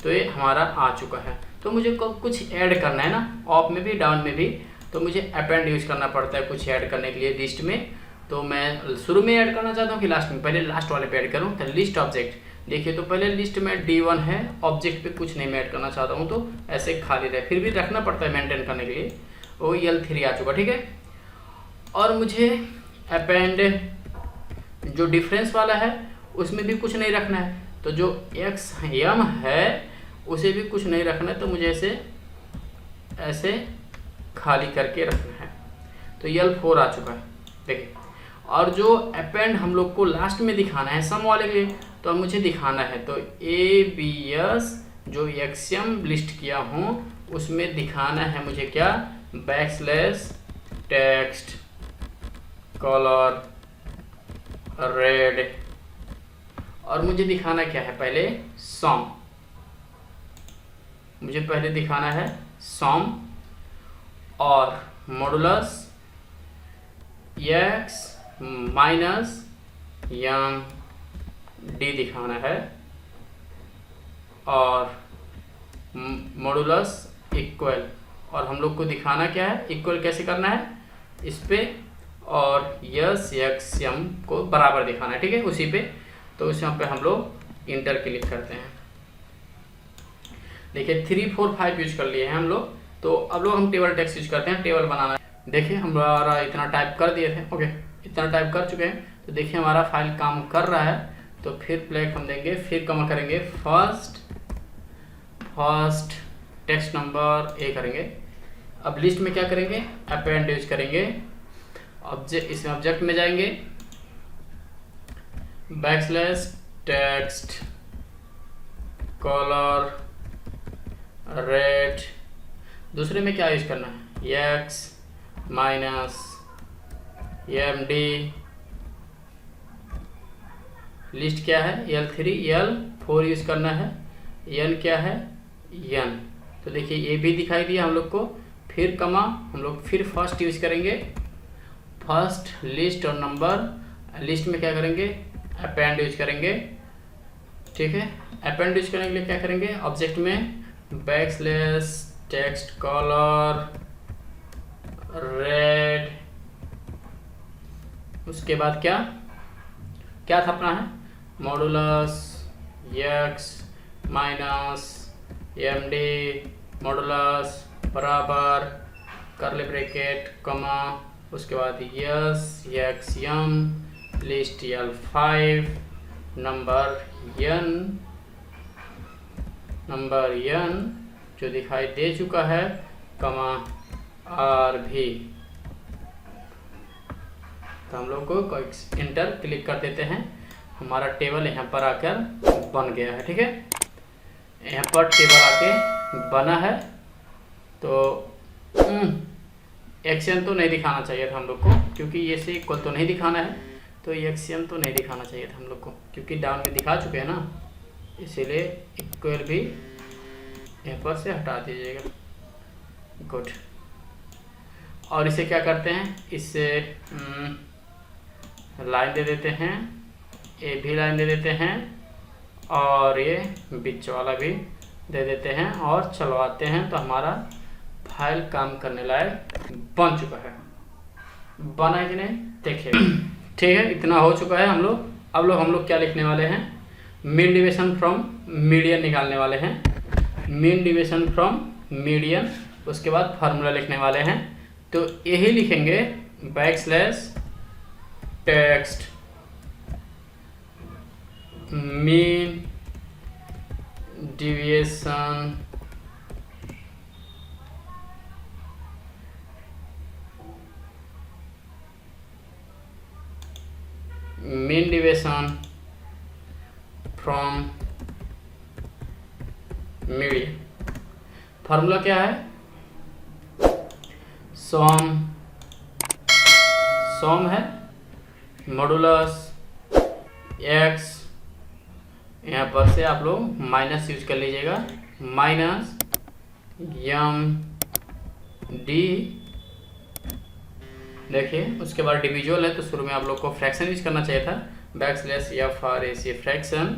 तो ये हमारा आ चुका है। तो मुझे कुछ ऐड करना है ना, अप में भी डाउन में भी। तो मुझे अपेंड यूज करना पड़ता है कुछ ऐड करने के लिए लिस्ट में। तो मैं शुरू में ऐड करना चाहता हूँ कि लास्ट में, पहले लास्ट वाले पे ऐड करूँ। तो लिस्ट ऑब्जेक्ट, देखिए तो पहले लिस्ट में D1 है, ऑब्जेक्ट पे कुछ नहीं मैं ऐड करना चाहता हूँ, तो ऐसे खाली रहे, फिर भी रखना पड़ता है मेंटेन करने के लिए। वो L3 आ चुका। ठीक है, और मुझे अपेंड जो डिफरेंस वाला है उसमें भी कुछ नहीं रखना है। तो जो XM है उसे भी कुछ नहीं रखना है। तो मुझे ऐसे खाली करके रखना है। तो L4 आ चुका है। देखिए, और जो अपेंड हम लोग को लास्ट में दिखाना है सम वाले के लिए, तो मुझे दिखाना है। तो ABS जो XM लिस्ट किया हूँ उसमें दिखाना है मुझे क्या, \text कलर रेड। और मुझे दिखाना क्या है, पहले सम, मुझे पहले दिखाना है सम, और modulus x minus M D दिखाना है, और मॉडुलस इक्वल। और हम लोग को दिखाना क्या है, इक्वल कैसे करना है इस पे, और यस एक्स एम को बराबर दिखाना है। ठीक है, उसी पे। तो उस यहाँ पे हम लोग इंटर क्लिक करते हैं। देखिए 3 4 5 यूज कर लिए हैं हम लोग। तो अब लोग हम टेबल टेक्स्ट यूज करते हैं, टेबल बनाना है। देखिए हमारा इतना टाइप कर दिए थे, ओके, इतना टाइप कर चुके हैं। तो देखिए हमारा फाइल काम कर रहा है। तो फिर प्लेट हम देंगे, फिर कमा करेंगे फर्स्ट टेक्स्ट नंबर A करेंगे। अब लिस्ट में क्या करेंगे, अपेंड यूज करेंगे, ऑब्जेक्ट, इसमें ऑब्जेक्ट में जाएंगे, \text कलर रेड। दूसरे में क्या यूज करना है, x माइनस md। लिस्ट क्या है, L3 L4 यूज करना है, n क्या है, n। तो देखिए ये भी दिखाई दिया हम लोग को। फिर कमा हम लोग फिर फर्स्ट यूज करेंगे, फर्स्ट लिस्ट और नंबर। लिस्ट में क्या करेंगे, अपेंड यूज करेंगे। ठीक है, अपेंड यूज करने के लिए क्या करेंगे, ऑब्जेक्ट में \text कलर रेड। उसके बाद क्या छापना है, modulus x minus md modulus बराबर कर्ली ब्रैकेट कमा उसके बाद S X M list L5 number n जो दिखाई दे चुका है कमा आर भी। तो हम लोग को इंटर क्लिक कर देते हैं, हमारा टेबल यहाँ पर आकर बन गया है। ठीक है, यहाँ पर टेबल आके बना है। तो एक्सएम तो नहीं दिखाना चाहिए था हम लोग को, क्योंकि ये से इक्वल तो नहीं दिखाना है, तो एक्सएम तो नहीं दिखाना चाहिए था हम लोग को, क्योंकि डाउन में दिखा चुके हैं ना, इसीलिए इक्वल भी यहाँ पर से हटा दीजिएगा। गुड। और इसे क्या करते हैं, इससे लाइन दे देते हैं, ए भी लाइन दे देते हैं और ये बीच वाला भी दे देते हैं और चलवाते हैं। तो हमारा फाइल काम करने लायक बन चुका है। बना है कि नहीं देखिए। ठीक है, इतना हो चुका है। हम लोग क्या लिखने वाले हैं, मीन डिविजन फ्रॉम मीडियन निकालने वाले हैं। मीन डिविजन फ्रॉम मीडियन, उसके बाद फार्मूला लिखने वाले हैं। तो यही लिखेंगे backslash text mean deviation from median. Formula क्या है, सॉम है मॉडुलस एक्स, यहाँ पर से आप लोग माइनस यूज कर लीजिएगा, माइनस यम डी। देखिए उसके बाद डिविजुअल है, तो शुरू में आप लोग को फ्रैक्शन यूज करना चाहिए था, backslash F R A C fraction.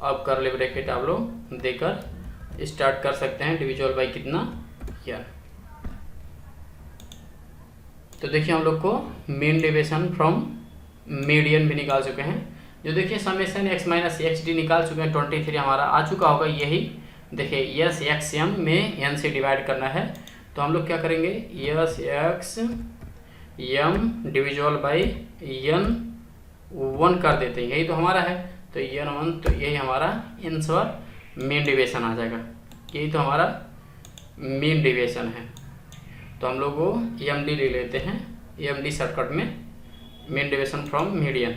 अब कर्ली ब्रैकेट आप लोग देकर स्टार्ट कर सकते हैं, डिविजुअल बाई कितना या। तो देखिए हम लोग को मीन डिविजन फ्रॉम मीडियन भी निकाल चुके हैं। जो देखिए summation x minus x D निकाल चुके हैं, 23 हमारा आ चुका होगा। यही देखिए यस एक्स एम में n से डिवाइड करना है, तो हम लोग क्या करेंगे, यस एक्स एम डिविजुअल बाई n 1 कर देते हैं, यही तो हमारा है। तो n 1, तो यही हमारा आंसर मीन डिविजन आ जाएगा, यही तो हमारा मीन डिविजन है। तो हम लोग वो एम डी ले लेते हैं, एम डी शॉर्टकट में मीन डिविजन फ्रॉम मीडियन।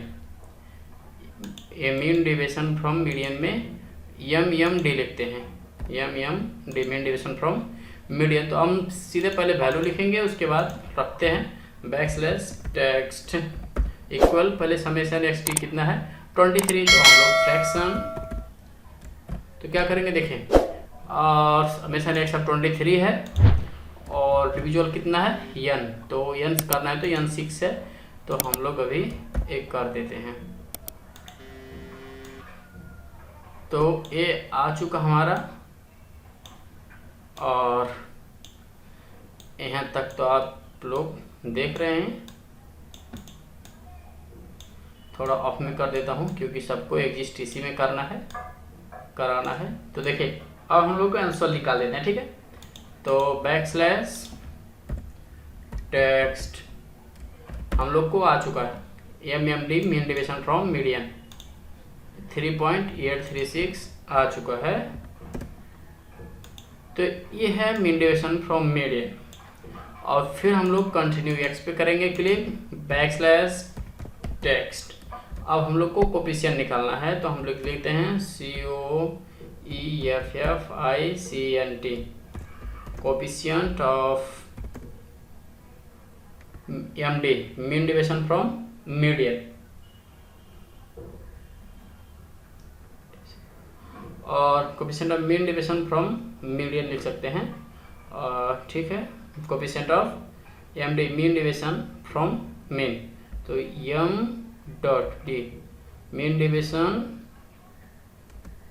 ये मीन डिविजन फ्रॉम मीडियन में एम डी लिखते हैं, M D mean division from median. तो हम सीधे पहले वैल्यू लिखेंगे, उसके बाद रखते हैं बैकस्लैश टेक्स्ट इक्वल, पहले समेशन एक्स टी कितना है 23, तो हम लोग फ्रैक्शन तो क्या करेंगे देखें, और समेशन एक्स अब 23 है और डिविजुअल कितना है n, तो n करना है तो n 6 है, तो हम लोग अभी एक कर देते हैं। तो ये आ चुका हमारा, और यहाँ तक तो आप लोग देख रहे हैं। थोड़ा ऑफ में कर देता हूँ क्योंकि सबको एग्जिस्ट इसी में कराना है। तो देखिए अब हम लोग को आंसर निकाल लेते हैं। ठीक है, तो बैकस्लैश टेक्स्ट हम लोग को आ चुका है M D mean division from median 3.836 आ चुका है। तो ये है मीन डिविजन फ्रॉम मीडियन। और फिर हम लोग कंटिन्यू एक्स पे करेंगे क्लिक, बैकस्लैश टेक्स्ट। अब हम लोग को कोफिशिएंट निकालना है, तो हम लोग लिखते हैं COEFFICNT, coefficient of MD mean division from median. और coefficient of mean division from median लिख सकते हैं। ठीक है, coefficient of MD mean division from mean, तो m dot D mean division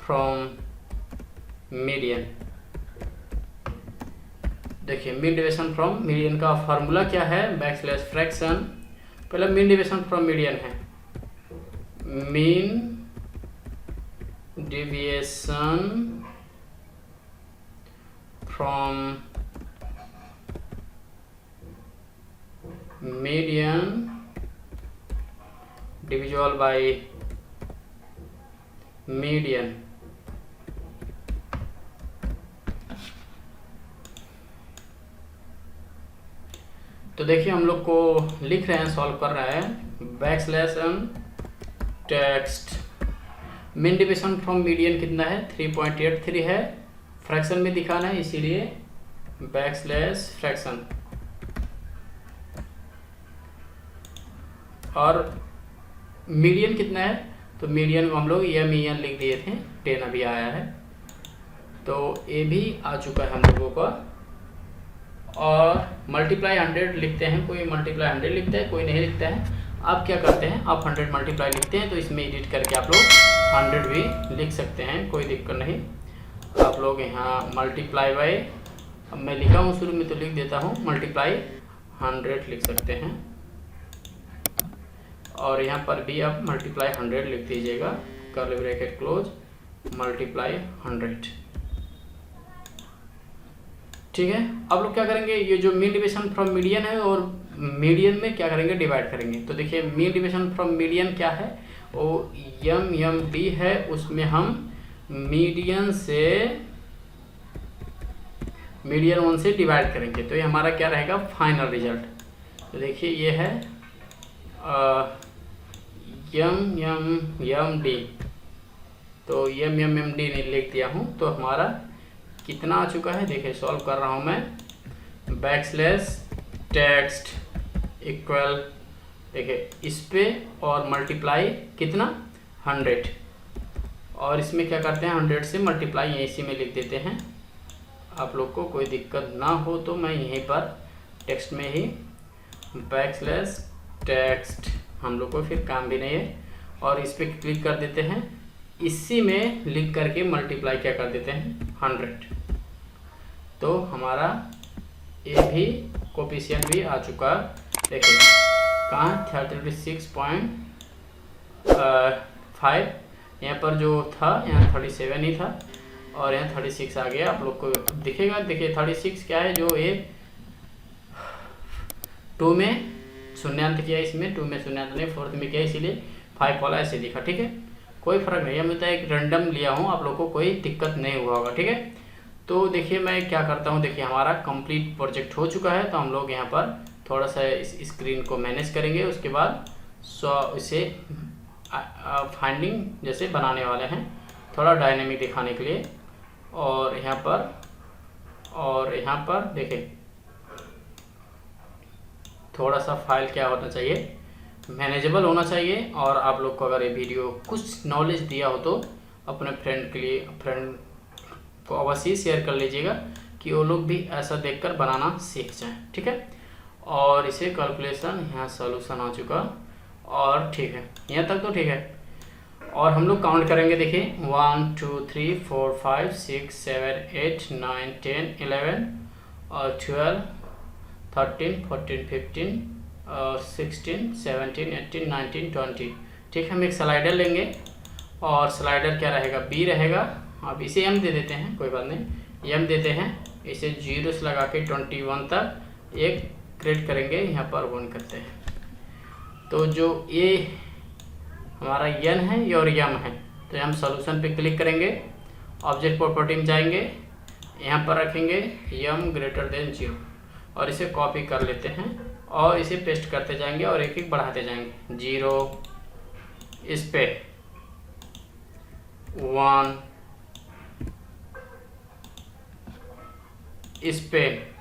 from median. देखिए मीन डिविजन फ्रॉम मीडियन का formula क्या है, बैकस्लैश फ्रैक्शन। पहले मीन डिविजन फ्रॉम मीडियन है, मीन डिविएशन फ्रॉम मीडियन डिविजुअल बाय मीडियन। तो देखिए हम लोग को लिख रहे हैं, सॉल्व कर रहे हैं backslash n text. Mean division from median कितना है 3.83 है, फ्रैक्शन में दिखाना है इसीलिए बैकस्लैश फ्रैक्शन। और मीडियन कितना है, तो मीडियन को हम लोग एम लिख दिए थे, 10 अभी आया है, तो ये भी आ चुका है हम लोगों का। और मल्टीप्लाई 100 लिखते हैं, कोई मल्टीप्लाई 100 लिखता है, कोई नहीं लिखता है। आप क्या करते हैं, आप 100 मल्टीप्लाई लिखते हैं, तो इसमें एडिट करके आप लोग 100 भी लिख सकते हैं, कोई दिक्कत नहीं। आप लोग यहाँ मल्टीप्लाई बाय, अब मैं लिखा हूँ शुरू में तो लिख देता हूँ, मल्टीप्लाई 100 लिख सकते हैं। और यहाँ पर भी आप मल्टीप्लाई 100 लिख दीजिएगा, कर्ली ब्रैकेट क्लोज, मल्टीप्लाई 100। ठीक है, अब लोग क्या करेंगे, ये जो मीन डिविजन फ्रॉम मीडियन है और मीडियन में क्या करेंगे, डिवाइड करेंगे। तो देखिए मीन डिविजन फ्रॉम मीडियन क्या है, वो एम डी है, उसमें हम मीडियन 1 से डिवाइड करेंगे, तो ये हमारा क्या रहेगा फाइनल रिजल्ट। तो देखिए ये है एम डी, तो एम डी नहीं लिख दिया हूँ, तो हमारा कितना आ चुका है, देखिए सॉल्व कर रहा हूँ मैं, बैकस्लैश टेक्स्ट इक्वल, देखिए इस पे और मल्टीप्लाई कितना 100, और इसमें क्या करते हैं 100 से मल्टीप्लाई इसी में लिख देते हैं। आप लोग को कोई दिक्कत ना हो तो मैं यहीं पर टेक्स्ट में ही बैकस्लैश टेक्स्ट, हम लोग को फिर काम भी नहीं है, और इस पर क्लिक कर देते हैं, इसी में लिख करके मल्टीप्लाई क्या कर देते हैं 100, तो हमारा ये भी कोफिशिएंट भी आ चुका। देखिए कहाँ 36.5, यहाँ पर जो था यहाँ 37 ही था, और यहाँ 36 आ गया, आप लोग को दिखेगा। देखिए 36 क्या है, जो ये 2 में शून्यांत किया, इसमें 2 में शून्यांत नहीं, 4th में किया, इसीलिए 5 वाला ऐसे दिखा। ठीक है, कोई फर्क नहीं है, मैं तो एक रैंडम लिया हूँ, आप लोग को कोई दिक्कत नहीं हुआ होगा। ठीक है, तो देखिए मैं क्या करता हूँ, देखिए हमारा कंप्लीट प्रोजेक्ट हो चुका है, तो हम लोग यहाँ पर थोड़ा सा इस स्क्रीन को मैनेज करेंगे, उसके बाद इसे फाइंडिंग जैसे बनाने वाले हैं, थोड़ा डायनेमिक दिखाने के लिए। और यहाँ पर देखिए थोड़ा सा फाइल क्या होना चाहिए, मैनेजेबल होना चाहिए। और आप लोग को अगर ये वीडियो कुछ नॉलेज दिया हो तो अपने फ्रेंड को अवश्य शेयर कर लीजिएगा, कि वो लोग भी ऐसा देखकर बनाना सीख जाएं। ठीक है, और इसे कैलकुलेशन यहाँ सॉल्यूशन आ चुका, और ठीक है यहाँ तक तो ठीक है। और हम लोग काउंट करेंगे, देखिए 1 2 3 4 5 6 7 8 9 10 11 और 12 13 14 15 16 17 18 19 20। ठीक है, हम एक स्लाइडर लेंगे, और स्लाइडर क्या रहेगा, बी रहेगा। अब इसे एम दे देते हैं, कोई बात नहीं, एम देते हैं, इसे 0 से लगा के 21 तक एक क्रिएट करेंगे, यहाँ पर 1 करते हैं। तो जो ये हमारा एन है और यम है, तो हम सॉल्यूशन पे क्लिक करेंगे, ऑब्जेक्ट प्रॉपर्टी में जाएंगे, यहाँ पर रखेंगे यम ग्रेटर देन 0, और इसे कॉपी कर लेते हैं, और इसे पेस्ट करते जाएंगे, और एक एक बढ़ाते जाएंगे, 0 इस पे 1 इस पे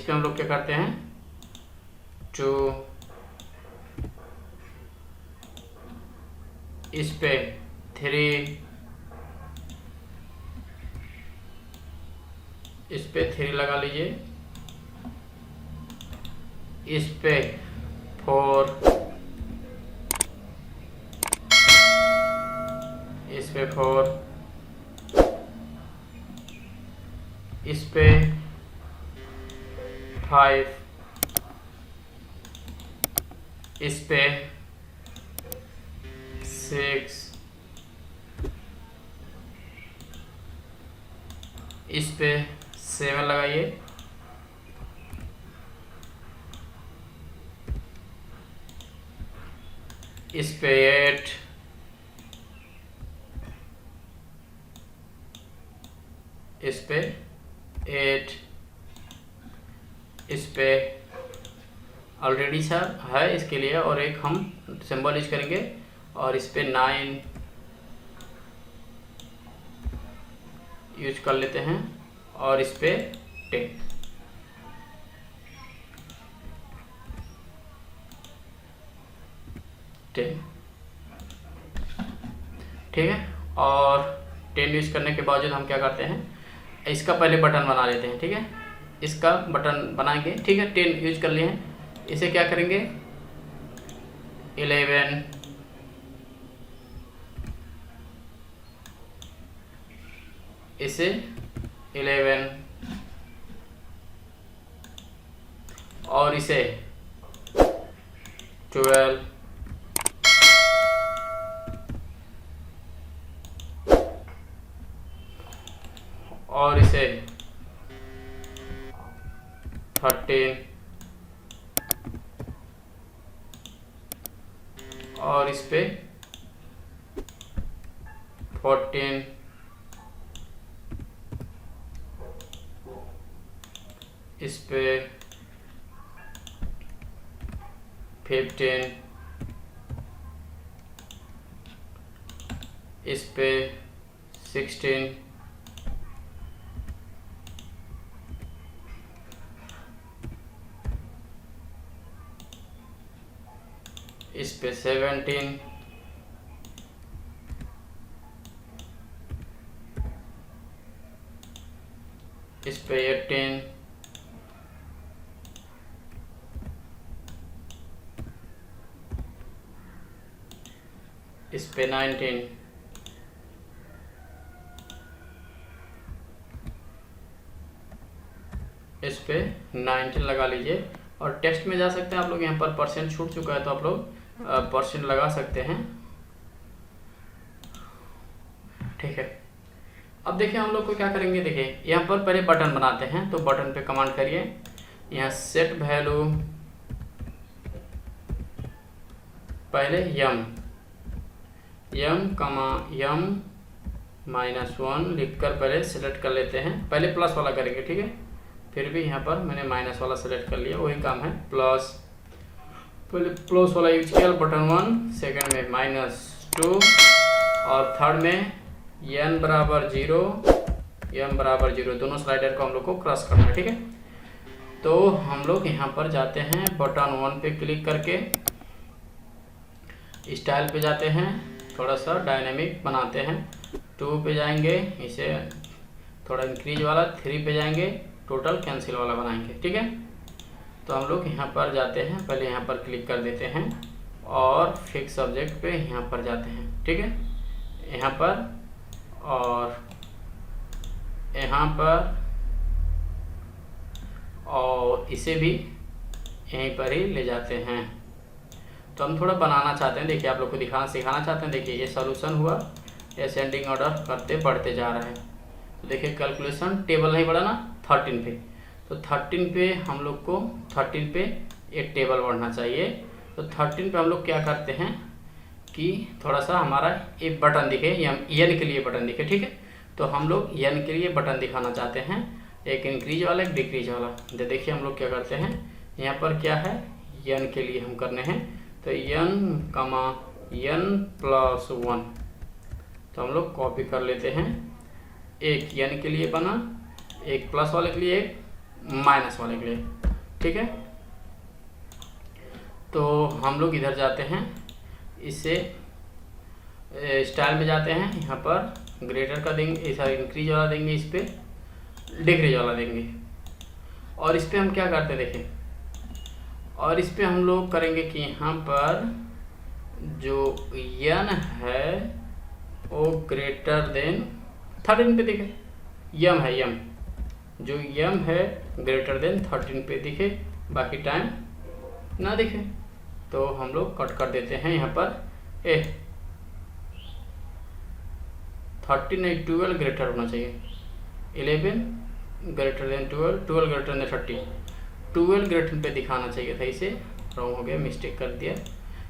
हम लोग क्या करते हैं 2 इस पे 3 इस पे 3 लगा लीजिए, इस पे 4 इस पे 4 इस पे 5 इस पे 6 इस पे 7 लगाइए, इस पे 8, इस पे 8, इस पे ऑलरेडी सर है इसके लिए, और एक हम सिंबल यूज करेंगे, और इस पे 9 यूज कर लेते हैं, और इस पे 10। ठीक है, और 10 यूज करने के बावजूद हम क्या करते हैं, इसका पहले बटन बना लेते हैं। ठीक है, इसका बटन बनाएंगे। ठीक है, 10 यूज कर लिए हैं, इसे क्या करेंगे 11, इसे 11, और इसे 12, और इसे 13, और इस पे 14, इस पे 15, इस पे 16, इस पे 17, इस पे 18, इस पे 19, इस पे 19 लगा लीजिए। और टेक्स्ट में जा सकते हैं आप लोग, यहाँ पर परसेंट छूट चुका है तो आप लोग परसेंट लगा सकते हैं। ठीक है, अब देखिए हम लोग को क्या करेंगे, देखिए यहाँ पर पहले बटन बनाते हैं, तो बटन पे कमांड करिए, यहाँ सेट वैल्यू पहले यम -1 लिखकर पहले सेलेक्ट कर लेते हैं। पहले प्लस वाला करेंगे, ठीक है, फिर भी यहाँ पर मैंने माइनस वाला सेलेक्ट कर लिया, वही काम है। प्लस, पहले प्लस वाला यूज किया बटन 1, सेकंड में -2, और थर्ड में n बराबर 0, m बराबर 0, दोनों स्लाइडर को हम लोग को क्रॉस करना है। ठीक है, तो हम लोग यहाँ पर जाते हैं, बटन 1 पे क्लिक करके स्टाइल पे जाते हैं, थोड़ा सा डायनेमिक बनाते हैं, 2 पे जाएंगे, इसे थोड़ा इंक्रीज वाला, 3 पे जाएंगे, टोटल कैंसिल वाला बनाएंगे। ठीक है, तो हम लोग यहाँ पर जाते हैं, पहले यहाँ पर क्लिक कर देते हैं, और फिक्स सब्जेक्ट पे यहाँ पर जाते हैं। ठीक है, यहाँ पर और यहाँ पर, और इसे भी यहीं पर ही ले जाते हैं। तो हम थोड़ा बनाना चाहते हैं, देखिए आप लोग को सिखाना चाहते हैं। देखिए ये सॉल्यूशन हुआ, असेंडिंग ऑर्डर करते बढ़ते जा रहा है। तो देखिए कैलकुलेशन टेबल नहीं बढ़ा ना 13 पे, तो 13 पे हम लोग को 13 पे एक टेबल बढ़ना चाहिए। तो 13 पे हम लोग क्या करते हैं कि थोड़ा सा हमारा एक बटन दिखे, एन के लिए बटन दिखे। ठीक है, तो हम लोग एन के लिए बटन दिखाना चाहते हैं, एक इंक्रीज वाला एक डिक्रीज वाला। तो देखिए हम लोग क्या करते हैं, यहाँ पर क्या है, एन के लिए हम करने हैं, तो n+1, तो हम लोग कॉपी कर लेते हैं, एक n के लिए बना, एक प्लस वाले के लिए, एक माइनस वाले के लिए। ठीक है, तो हम लोग इधर जाते हैं, इससे स्टाइल में जाते हैं, यहाँ पर ग्रेटर का देंगे, ऐसा इंक्रीज वाला देंगे, इस पर डिक्रीज वाला देंगे, और इस पर हम क्या करते हैं देखिए, और इस पर हम लोग करेंगे कि यहाँ पर जो n है वो ग्रेटर देन 13 पे दिखे, यम है, यम जो यम है ग्रेटर देन 13 पे दिखे, बाकी टाइम ना दिखे, तो हम लोग कट कर देते हैं। यहाँ पर 13 नहीं 12 ग्रेटर होना चाहिए, 11 greater than 12, 12 greater than 30, 12 greater पे दिखाना चाहिए था, इसे रॉन्ग हो गया, मिस्टेक कर दिया,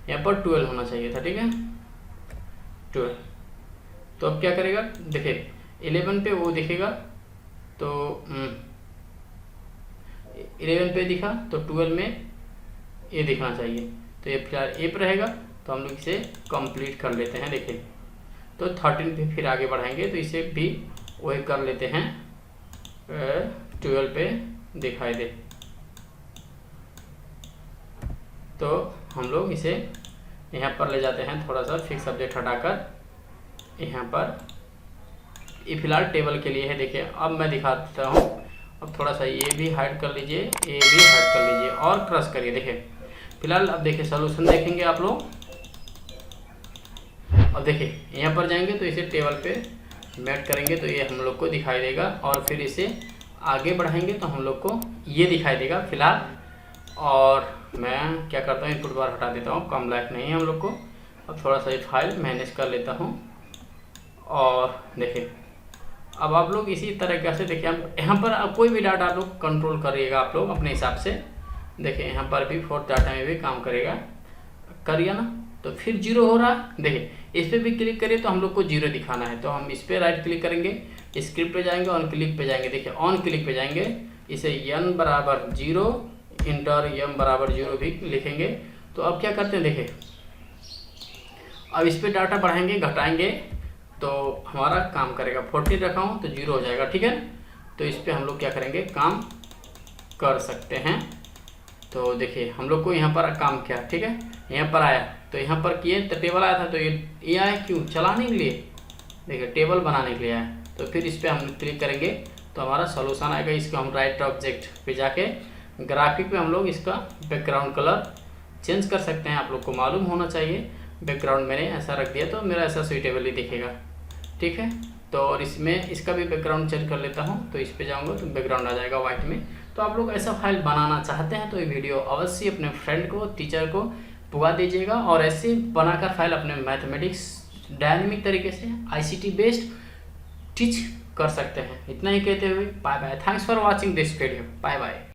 यहाँ पर 12 होना चाहिए था, ठीक है 12। तो अब क्या करेगा, देखिए 11 पे वो दिखेगा तो 11 पे दिखा तो 12 में ये दिखना चाहिए, तो ये फिलहाल ए पर रहेगा, तो हम लोग इसे कंप्लीट कर लेते हैं। देखिए तो 13 पे फिर आगे बढ़ाएंगे तो इसे भी वही कर लेते हैं, 12 पे दिखाई दे, तो हम लोग इसे यहाँ पर ले जाते हैं, थोड़ा सा फिक्स सब्जेक्ट हटाकर यहाँ पर, ये फिलहाल टेबल के लिए है। देखिए अब मैं दिखाता हूँ, अब थोड़ा सा ये भी हाइड कर लीजिए, ये भी हाइड कर लीजिए और क्रश करिए। देखिए फिलहाल अब देखिए सोल्यूशन देखेंगे आप लोग, अब देखिए यहाँ पर जाएंगे तो इसे टेबल पे मैट करेंगे तो ये हम लोग को दिखाई देगा, और फिर इसे आगे बढ़ाएंगे तो हम लोग को ये दिखाई देगा फिलहाल। और मैं क्या करता हूँ, इनपुट बार हटा देता हूँ, कम लाइफ नहीं है हम लोग को। अब थोड़ा सा ये फाइल मैनेज कर लेता हूँ, और देखिए अब आप लोग इसी तरीके से देखिए हम यहाँ पर अब कोई भी डाटा आप लोग कंट्रोल करिएगा आप लोग अपने हिसाब से। देखिए यहाँ पर भी फोर्थ डाटा में भी काम करेगा, करिए ना, तो फिर 0 हो रहा है। देखिए इस पर भी क्लिक करिए तो हम लोग को 0 दिखाना है, तो हम इस पर राइट क्लिक करेंगे, स्क्रिप्ट पे जाएंगे, ऑन क्लिक पे जाएंगे। देखिए ऑन क्लिक पे जाएंगे, इसे n बराबर 0 इंटर m बराबर 0 भी लिखेंगे। तो अब क्या करते हैं, देखिए अब इस पर डाटा बढ़ाएंगे घटाएंगे तो हमारा काम करेगा। 14 रखा हूँ तो 0 हो जाएगा, ठीक है। तो इस पर हम लोग क्या करेंगे, काम कर सकते हैं। तो देखिए हम लोग को यहाँ पर काम किया, ठीक है, यहाँ पर आया तो यहाँ पर किए तो टेबल आया था, तो ये आया क्यों, चलाने के लिए, देखिए टेबल बनाने के लिए आया। तो फिर इस पर हम क्लिक करेंगे तो हमारा सोल्यूशन आएगा। इसको हम राइट ऑब्जेक्ट पे जाके ग्राफिक पे हम लोग इसका बैकग्राउंड कलर चेंज कर सकते हैं, आप लोग को मालूम होना चाहिए। बैकग्राउंड मैंने ऐसा रख दिया तो मेरा ऐसा सुइटेबल ही दिखेगा, ठीक है। तो और इसमें इसका भी बैकग्राउंड चेंज कर लेता हूँ, तो इस पे जाऊँगा तो बैकग्राउंड आ जाएगा वाइट में। तो आप लोग ऐसा फाइल बनाना चाहते हैं तो ये वीडियो अवश्य अपने फ्रेंड को, टीचर को पुगा दीजिएगा, और ऐसे बनाकर फाइल अपने मैथमेटिक्स डायनेमिक तरीके से ICT बेस्ड टीच कर सकते हैं। इतना ही कहते हुए bye bye, thanks for watching this video, bye bye.